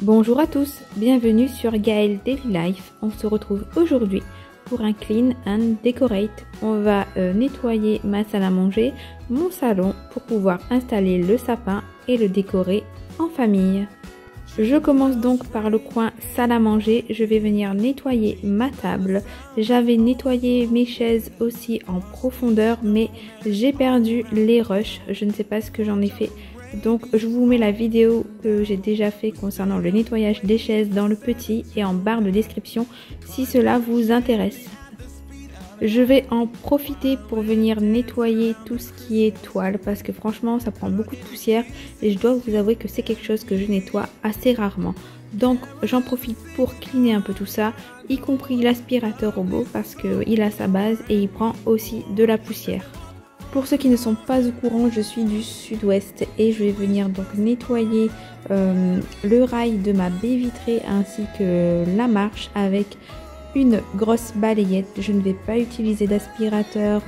Bonjour à tous, bienvenue sur Gaëlle Daily Life. On se retrouve aujourd'hui pour un clean and decorate. On va nettoyer ma salle à manger, mon salon pour pouvoir installer le sapin et le décorer en famille. Je commence donc par le coin salle à manger. Je vais venir nettoyer ma table. J'avais nettoyé mes chaises aussi en profondeur, mais j'ai perdu les rushs. Je ne sais pas ce que j'en ai fait. Donc je vous mets la vidéo que j'ai déjà fait concernant le nettoyage des chaises dans le petit et en barre de description si cela vous intéresse. Je vais en profiter pour venir nettoyer tout ce qui est toile parce que franchement ça prend beaucoup de poussière et je dois vous avouer que c'est quelque chose que je nettoie assez rarement. Donc j'en profite pour cleaner un peu tout ça, y compris l'aspirateur robot parce qu'il a sa base et il prend aussi de la poussière. Pour ceux qui ne sont pas au courant, je suis du sud-ouest et je vais venir donc nettoyer le rail de ma baie vitrée ainsi que la marche avec une grosse balayette. Je ne vais pas utiliser d'aspirateur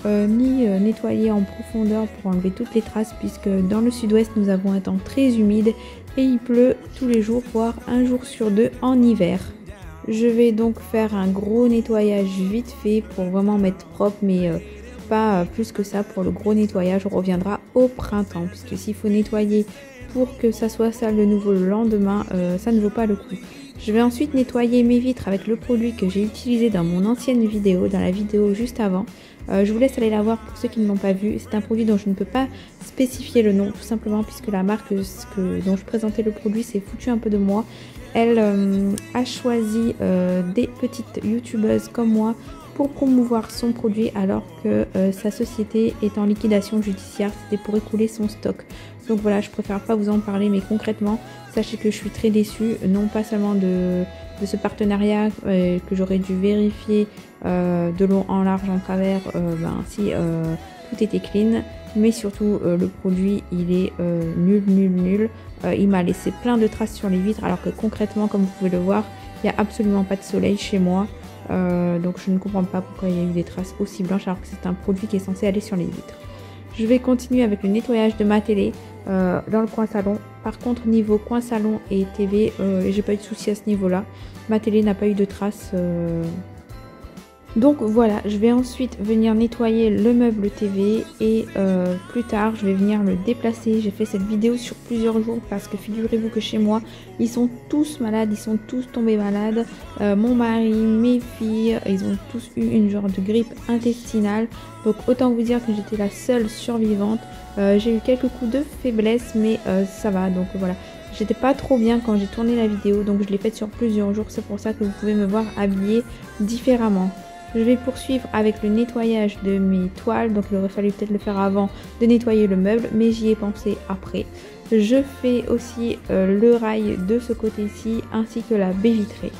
ni nettoyer en profondeur pour enlever toutes les traces puisque dans le sud-ouest nous avons un temps très humide et il pleut tous les jours, voire un jour sur deux en hiver. Je vais donc faire un gros nettoyage vite fait pour vraiment mettre propre mais pas plus que ça pour le gros nettoyage. On reviendra au printemps puisque s'il faut nettoyer pour que ça soit sale de nouveau le lendemain, ça ne vaut pas le coup. Je vais ensuite nettoyer mes vitres avec le produit que j'ai utilisé dans mon ancienne vidéo, dans la vidéo juste avant. Je vous laisse aller la voir pour ceux qui ne l'ont pas vu. C'est un produit dont je ne peux pas spécifier le nom tout simplement puisque la marque dont je présentais le produit s'est foutue un peu de moi. Elle a choisi des petites youtubeuses comme moi pour promouvoir son produit alors que sa société est en liquidation judiciaire. C'était pour écouler son stock. Donc voilà, je préfère pas vous en parler, mais concrètement, sachez que je suis très déçue, non pas seulement de ce partenariat que j'aurais dû vérifier de long en large en travers si tout était clean, mais surtout le produit il est nul. Il m'a laissé plein de traces sur les vitres alors que concrètement, comme vous pouvez le voir, il n'y a absolument pas de soleil chez moi. Donc je ne comprends pas pourquoi il y a eu des traces aussi blanches alors que c'est un produit qui est censé aller sur les vitres. Je vais continuer avec le nettoyage de ma télé dans le coin salon. Par contre niveau coin salon et TV, j'ai pas eu de soucis à ce niveau là. Ma télé n'a pas eu de traces. Donc voilà, je vais ensuite venir nettoyer le meuble TV et plus tard je vais venir le déplacer. J'ai fait cette vidéo sur plusieurs jours parce que figurez-vous que chez moi ils sont tous malades, ils sont tous tombés malades. Mon mari, mes filles, ils ont tous eu une genre de grippe intestinale. Donc autant vous dire que j'étais la seule survivante. J'ai eu quelques coups de faiblesse mais ça va, donc voilà. J'étais pas trop bien quand j'ai tourné la vidéo donc je l'ai faite sur plusieurs jours. C'est pour ça que vous pouvez me voir habillée différemment. Je vais poursuivre avec le nettoyage de mes toiles, donc il aurait fallu peut-être le faire avant de nettoyer le meuble, mais j'y ai pensé après. Je fais aussi le rail de ce côté-ci ainsi que la baie vitrée.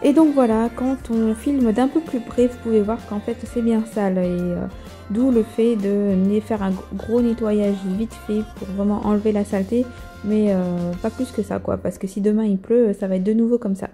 Et donc voilà, quand on filme d'un peu plus près, vous pouvez voir qu'en fait c'est bien sale et d'où le fait de faire un gros nettoyage vite fait pour vraiment enlever la saleté, mais pas plus que ça quoi, parce que si demain il pleut, ça va être de nouveau comme ça.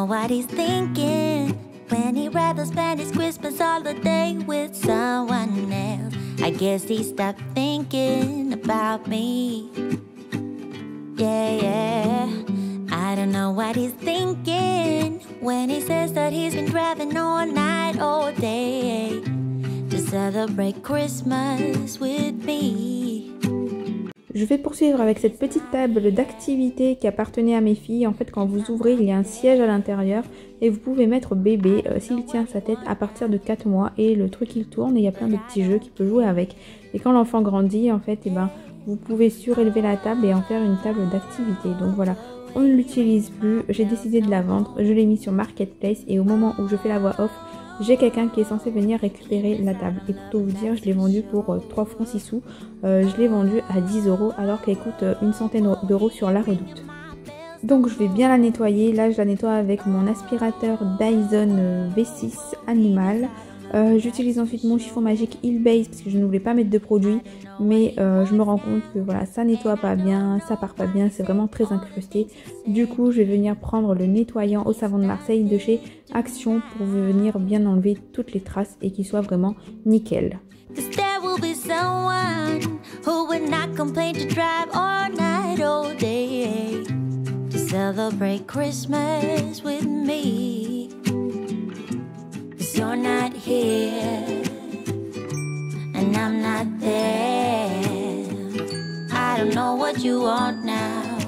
What he's thinking when he'd rather spend his Christmas holiday with someone else. I guess he stopped thinking about me. Yeah. I don't know what he's thinking when he says that he's been driving all night, all day to celebrate Christmas with me. Je vais poursuivre avec cette petite table d'activité qui appartenait à mes filles. En fait, quand vous ouvrez, il y a un siège à l'intérieur et vous pouvez mettre bébé s'il tient sa tête à partir de 4 mois et le truc il tourne et il y a plein de petits jeux qu'il peut jouer avec. Et quand l'enfant grandit, en fait, vous pouvez surélever la table et en faire une table d'activité. Donc voilà, on ne l'utilise plus. J'ai décidé de la vendre. Je l'ai mis sur Marketplace et au moment où je fais la voix off, j'ai quelqu'un qui est censé venir récupérer la table. Et pour tout vous dire, je l'ai vendue pour 3 francs 6 sous. Je l'ai vendue à 10 € alors qu'elle coûte une centaine d'euros sur La Redoute. Donc je vais bien la nettoyer. Là je la nettoie avec mon aspirateur Dyson V6 Animal. J'utilise ensuite mon chiffon magique Heal Base parce que je ne voulais pas mettre de produit, mais je me rends compte que voilà, ça nettoie pas bien, ça part pas bien, c'est vraiment très incrusté. Du coup je vais venir prendre le nettoyant au savon de Marseille de chez Action pour venir bien enlever toutes les traces et qu'il soit vraiment nickel. Celebrate Christmas with me. 'Cause you're not here and I'm not there. I don't know what you want now,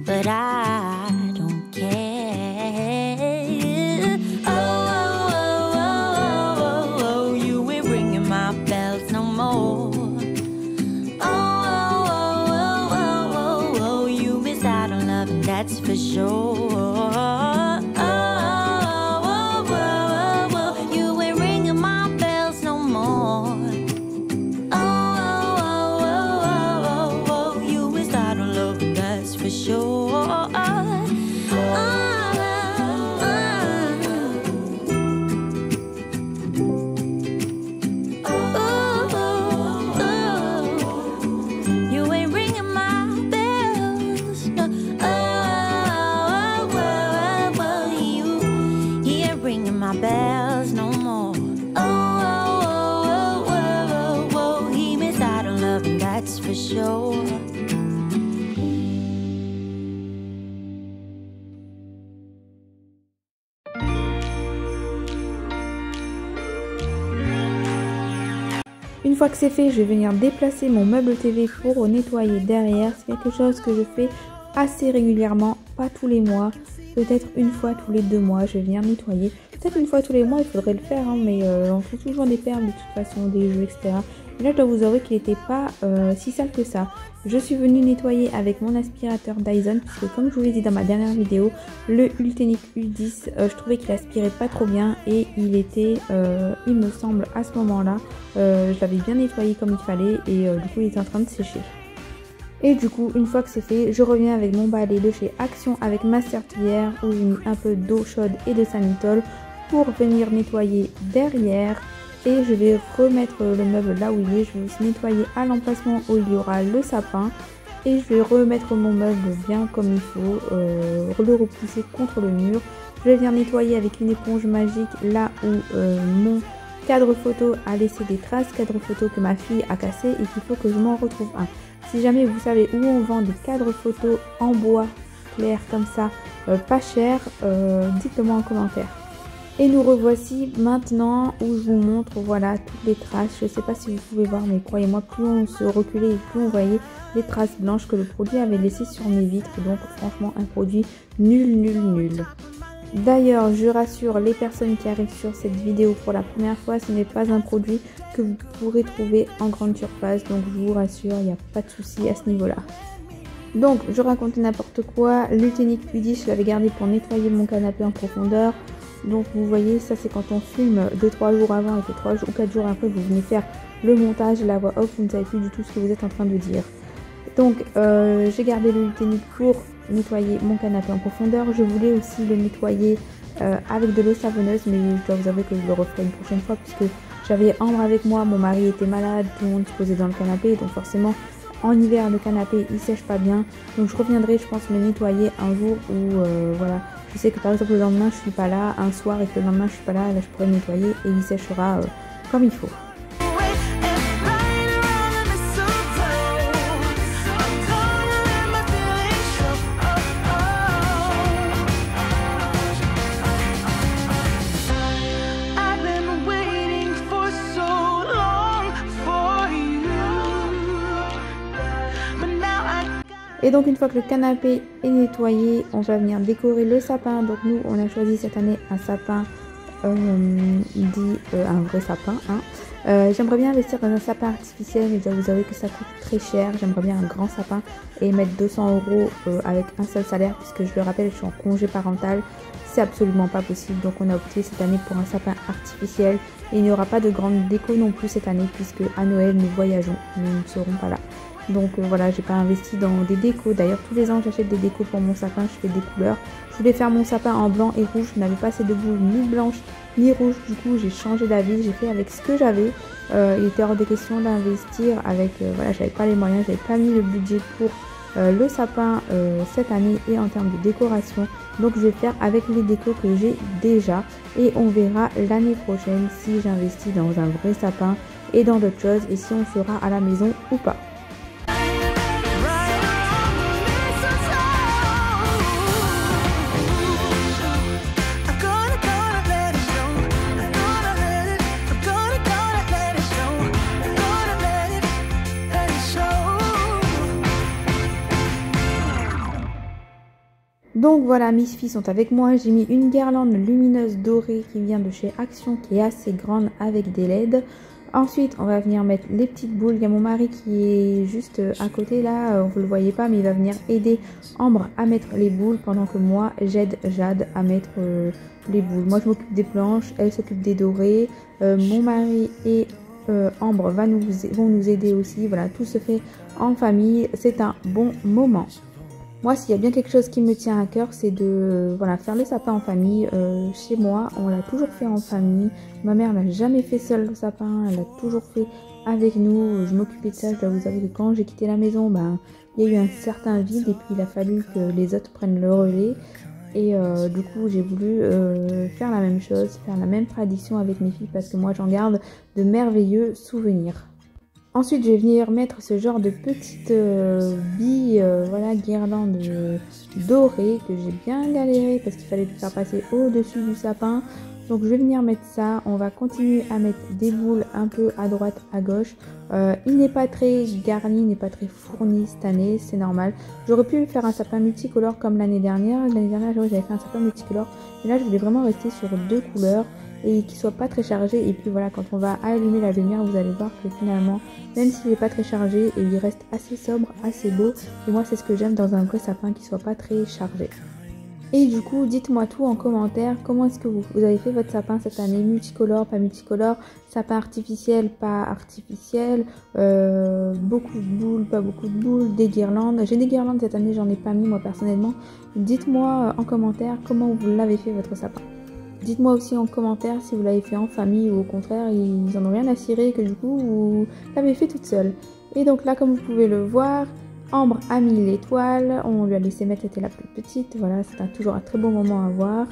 but I don't care. Oh, oh, oh, oh, oh, you ain't ringing my bells no more. That's for sure. You ain't ringing my bells no more. You ain't starting love, that's for sure. You ain't ringing my bells no. My bells no more. He missed out on love, and that's for sure. Une fois que c'est fait, je vais venir déplacer mon meuble TV pour nettoyer derrière. C'est quelque chose que je fais assez régulièrement, pas tous les mois, peut-être une fois tous les 2 mois. Je vais venir nettoyer. Peut-être une fois tous les mois, il faudrait le faire, hein, mais on trouve toujours des perles de toute façon, des jeux, etc. Et là, je dois vous avouer qu'il n'était pas si sale que ça. Je suis venue nettoyer avec mon aspirateur Dyson, puisque comme je vous l'ai dit dans ma dernière vidéo, le Ultenic U10, je trouvais qu'il aspirait pas trop bien et il était, il me semble, à ce moment-là, je l'avais bien nettoyé comme il fallait et du coup, il était en train de sécher. Et du coup, une fois que c'est fait, je reviens avec mon balai de chez Action avec ma serpillière où j'ai mis un peu d'eau chaude et de Sanitol pour venir nettoyer derrière. Et je vais remettre le meuble là où il est. Je vais aussi nettoyer à l'emplacement où il y aura le sapin. Et je vais remettre mon meuble bien comme il faut, le repousser contre le mur. Je vais venir nettoyer avec une éponge magique là où mon cadre photo a laissé des traces, cadre photo que ma fille a cassé et qu'il faut que je m'en retrouve un. Si jamais vous savez où on vend des cadres photos en bois clair comme ça, pas cher, dites-le moi en commentaire. Et nous revoici maintenant où je vous montre voilà toutes les traces. Je ne sais pas si vous pouvez voir, mais croyez-moi, plus on se reculait et plus on voyait les traces blanches que le produit avait laissées sur mes vitres. Donc franchement un produit nul. D'ailleurs, je rassure les personnes qui arrivent sur cette vidéo pour la première fois, ce n'est pas un produit que vous pourrez trouver en grande surface. Donc je vous rassure, il n'y a pas de souci à ce niveau-là. Donc je raconte n'importe quoi. L'Ultenic U10, je l'avais gardé pour nettoyer mon canapé en profondeur. Donc vous voyez, ça c'est quand on filme 2-3 jours avant et que 3 ou 4 jours après vous venez faire le montage et la voix off, vous ne savez plus du tout ce que vous êtes en train de dire. Donc j'ai gardé le Ultenic pour nettoyer mon canapé en profondeur. Je voulais aussi le nettoyer avec de l'eau savonneuse, mais je dois vous avouer que je le referai une prochaine fois puisque j'avais Ambre avec moi, mon mari était malade, tout le monde se posait dans le canapé, donc forcément en hiver le canapé il sèche pas bien. Donc je reviendrai, je pense, le nettoyer un jour où voilà, je sais que par exemple le lendemain je suis pas là, un soir, et que le lendemain je suis pas là, là je pourrais le nettoyer et il séchera comme il faut. Et donc une fois que le canapé est nettoyé, on va venir décorer le sapin. Donc nous on a choisi cette année un sapin un vrai sapin. Hein. J'aimerais bien investir dans un sapin artificiel, mais je dois vous avouer que ça coûte très cher. J'aimerais bien un grand sapin et mettre 200 € avec un seul salaire, puisque je le rappelle, je suis en congé parental. C'est absolument pas possible. Donc on a opté cette année pour un sapin artificiel. Et il n'y aura pas de grande déco non plus cette année, puisque à Noël nous voyageons, nous ne serons pas là. Donc voilà, j'ai pas investi dans des décos. D'ailleurs, tous les ans, j'achète des décos pour mon sapin. Je fais des couleurs. Je voulais faire mon sapin en blanc et rouge. Je n'avais pas assez de boules ni blanches ni rouges. Du coup, j'ai changé d'avis. J'ai fait avec ce que j'avais. Il était hors de question d'investir avec... voilà, j'avais pas les moyens. J'avais pas mis le budget pour le sapin cette année et en termes de décoration. Donc, je vais faire avec les décos que j'ai déjà. Et on verra l'année prochaine si j'investis dans un vrai sapin et dans d'autres choses. Et si on sera à la maison ou pas. Donc voilà, mes filles sont avec moi. J'ai mis une guirlande lumineuse dorée qui vient de chez Action, qui est assez grande avec des LED. Ensuite, on va venir mettre les petites boules. Il y a mon mari qui est juste à côté là, vous le voyez pas, mais il va venir aider Ambre à mettre les boules pendant que moi j'aide Jade à mettre les boules. Moi je m'occupe des planches, elle s'occupe des dorés. Mon mari et Ambre vont nous aider aussi. Voilà, tout se fait en famille. C'est un bon moment. Moi, s'il y a bien quelque chose qui me tient à cœur, c'est de voilà, faire le sapin en famille. Chez moi, on l'a toujours fait en famille. Ma mère n'a jamais fait seule le sapin, elle l'a toujours fait avec nous. Je m'occupais de ça, je dois vous avouer que quand j'ai quitté la maison, ben, il y a eu un certain vide et puis il a fallu que les autres prennent le relais. Et du coup, j'ai voulu faire la même chose, faire la même tradition avec mes filles parce que moi, j'en garde de merveilleux souvenirs. Ensuite, je vais venir mettre ce genre de petite bille, voilà, guirlande dorée que j'ai bien galéré parce qu'il fallait le faire passer au-dessus du sapin. Donc, je vais venir mettre ça. On va continuer à mettre des boules un peu à droite, à gauche. Il n'est pas très garni, il n'est pas très fourni cette année, c'est normal. J'aurais pu faire un sapin multicolore comme l'année dernière. L'année dernière, j'avais fait un sapin multicolore. Mais là, je voulais vraiment rester sur 2 couleurs et qu'il soit pas très chargé. Et puis voilà, quand on va allumer la lumière, vous allez voir que finalement, même s'il n'est pas très chargé, et il reste assez sobre, assez beau. Et moi, c'est ce que j'aime dans un vrai sapin qui soit pas très chargé. Et du coup, dites-moi tout en commentaire. Comment est-ce que vous avez fait votre sapin cette année? Multicolore, pas multicolore? Sapin artificiel, pas artificiel? Beaucoup de boules, pas beaucoup de boules? Des guirlandes? J'ai des guirlandes cette année, j'en ai pas mis moi personnellement. Dites-moi en commentaire comment vous l'avez fait votre sapin. Dites-moi aussi en commentaire si vous l'avez fait en famille ou au contraire, ils en ont rien à cirer et que du coup, vous l'avez fait toute seule. Et donc là, comme vous pouvez le voir, Ambre a mis l'étoile, on lui a laissé mettre, c'était la plus petite, voilà, c'est toujours un très beau moment à voir.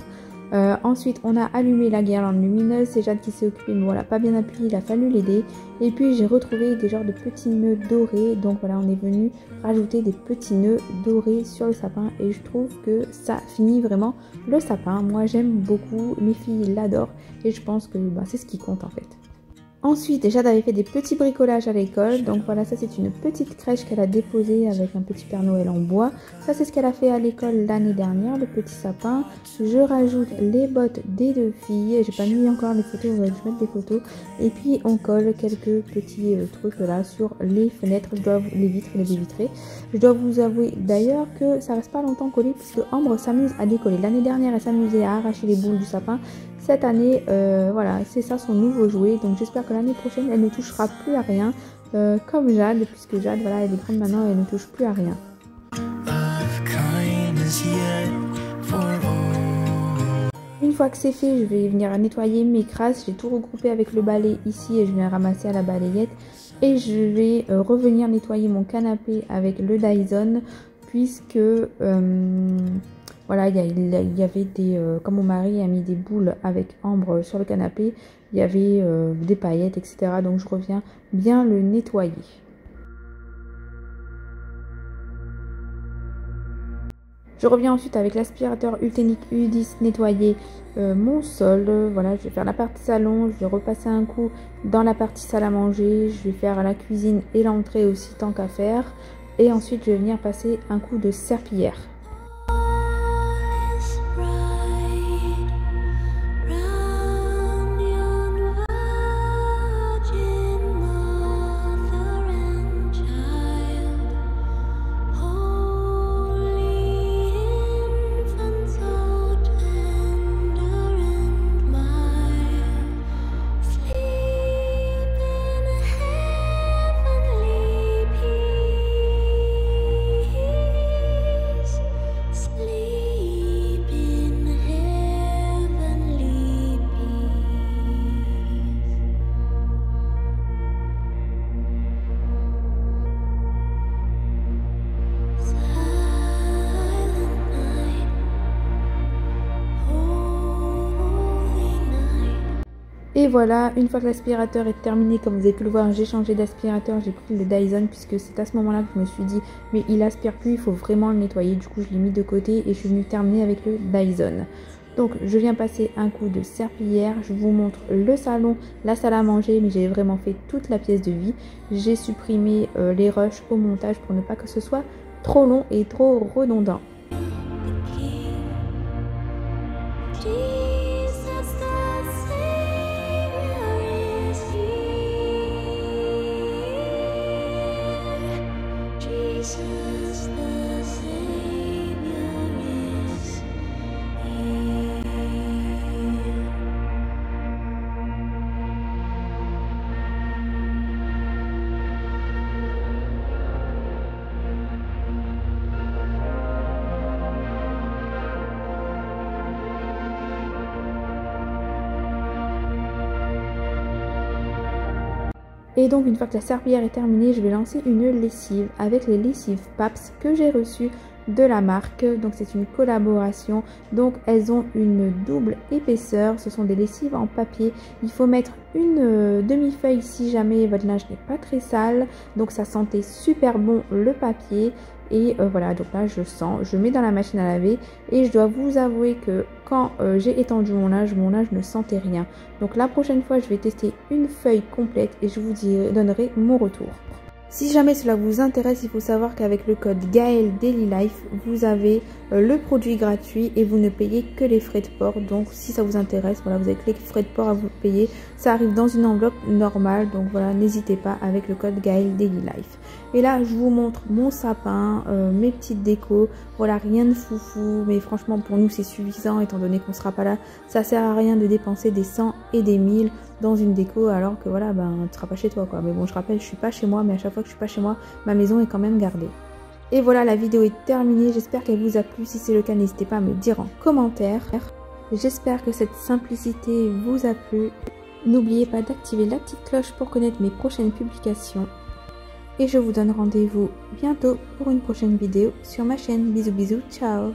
Ensuite, on a allumé la guirlande lumineuse, c'est Jade qui s'est occupée, mais voilà, pas bien appuyé, il a fallu l'aider. Et puis, j'ai retrouvé des genres de petits nœuds dorés, donc voilà, on est venu rajouter des petits nœuds dorés sur le sapin et je trouve que ça finit vraiment le sapin. Moi, j'aime beaucoup, mes filles l'adorent et je pense que bah, c'est ce qui compte en fait. Ensuite, Jade avait fait des petits bricolages à l'école. Donc voilà, ça c'est une petite crèche qu'elle a déposée avec un petit Père Noël en bois. Ça c'est ce qu'elle a fait à l'école l'année dernière, le petit sapin. Je rajoute les bottes des 2 filles. J'ai pas mis encore les photos, je vais mettre des photos. Et puis on colle quelques petits trucs là sur les fenêtres, les vitres, les baies vitrées. Je dois vous avouer d'ailleurs que ça reste pas longtemps collé puisque Ambre s'amuse à décoller. L'année dernière, elle s'amusait à arracher les boules du sapin. Cette année, voilà, c'est ça son nouveau jouet. Donc j'espère que l'année prochaine, elle ne touchera plus à rien. Comme Jade, puisque Jade, voilà, elle est grande maintenant et elle ne touche plus à rien. Une fois que c'est fait, je vais venir nettoyer mes crasses. J'ai tout regroupé avec le balai ici et je viens ramasser à la balayette. Et je vais revenir nettoyer mon canapé avec le Dyson puisque... voilà, il y avait des... quand mon mari a mis des boules avec Ambre sur le canapé, il y avait des paillettes, etc. Donc je reviens bien le nettoyer. Je reviens ensuite avec l'aspirateur Ultenic U10 nettoyer mon sol. Voilà, je vais faire la partie salon, je vais repasser un coup dans la partie salle à manger, je vais faire la cuisine et l'entrée aussi tant qu'à faire. Et ensuite, je vais venir passer un coup de serpillière. voilà, une fois que l'aspirateur est terminé, comme vous avez pu le voir, j'ai changé d'aspirateur, j'ai pris le Dyson puisque c'est à ce moment là que je me suis dit mais il aspire plus, il faut vraiment le nettoyer. Du coup je l'ai mis de côté et je suis venue terminer avec le Dyson. Donc je viens passer un coup de serpillière, je vous montre le salon, la salle à manger, mais j'ai vraiment fait toute la pièce de vie. J'ai supprimé les rushs au montage pour ne pas que ce soit trop long et trop redondant. Et donc une fois que la serpillière est terminée, je vais lancer une lessive avec les lessives Paps que j'ai reçues de la marque. Donc c'est une collaboration, donc elles ont une double épaisseur, ce sont des lessives en papier. Il faut mettre une demi-feuille si jamais votre linge n'est pas très sale, donc ça sentait super bon le papier. Et voilà, donc là je sens, je mets dans la machine à laver et je dois vous avouer que quand j'ai étendu mon linge ne sentait rien. Donc la prochaine fois je vais tester une feuille complète et je vous donnerai mon retour. Si jamais cela vous intéresse, il faut savoir qu'avec le code Gaëlle Daily Life, vous avez le produit gratuit et vous ne payez que les frais de port. Donc si ça vous intéresse, voilà, vous avez que les frais de port à vous payer. Ça arrive dans une enveloppe normale, donc voilà, n'hésitez pas avec le code Gaëlle Daily Life. Et là, je vous montre mon sapin, mes petites décos. Voilà, rien de foufou, mais franchement pour nous c'est suffisant étant donné qu'on sera pas là. Ça sert à rien de dépenser des 100 et des 1000 dans une déco alors que voilà, ben tu seras pas chez toi quoi. Mais bon, je rappelle, je suis pas chez moi, mais à chaque fois que je suis pas chez moi, ma maison est quand même gardée. Et voilà, la vidéo est terminée, j'espère qu'elle vous a plu. Si c'est le cas, n'hésitez pas à me dire en commentaire. J'espère que cette simplicité vous a plu. N'oubliez pas d'activer la petite cloche pour connaître mes prochaines publications. Et je vous donne rendez-vous bientôt pour une prochaine vidéo sur ma chaîne. Bisous bisous, ciao.